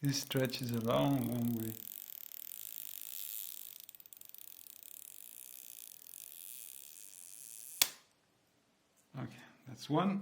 This stretches a long, long way. Okay, that's one.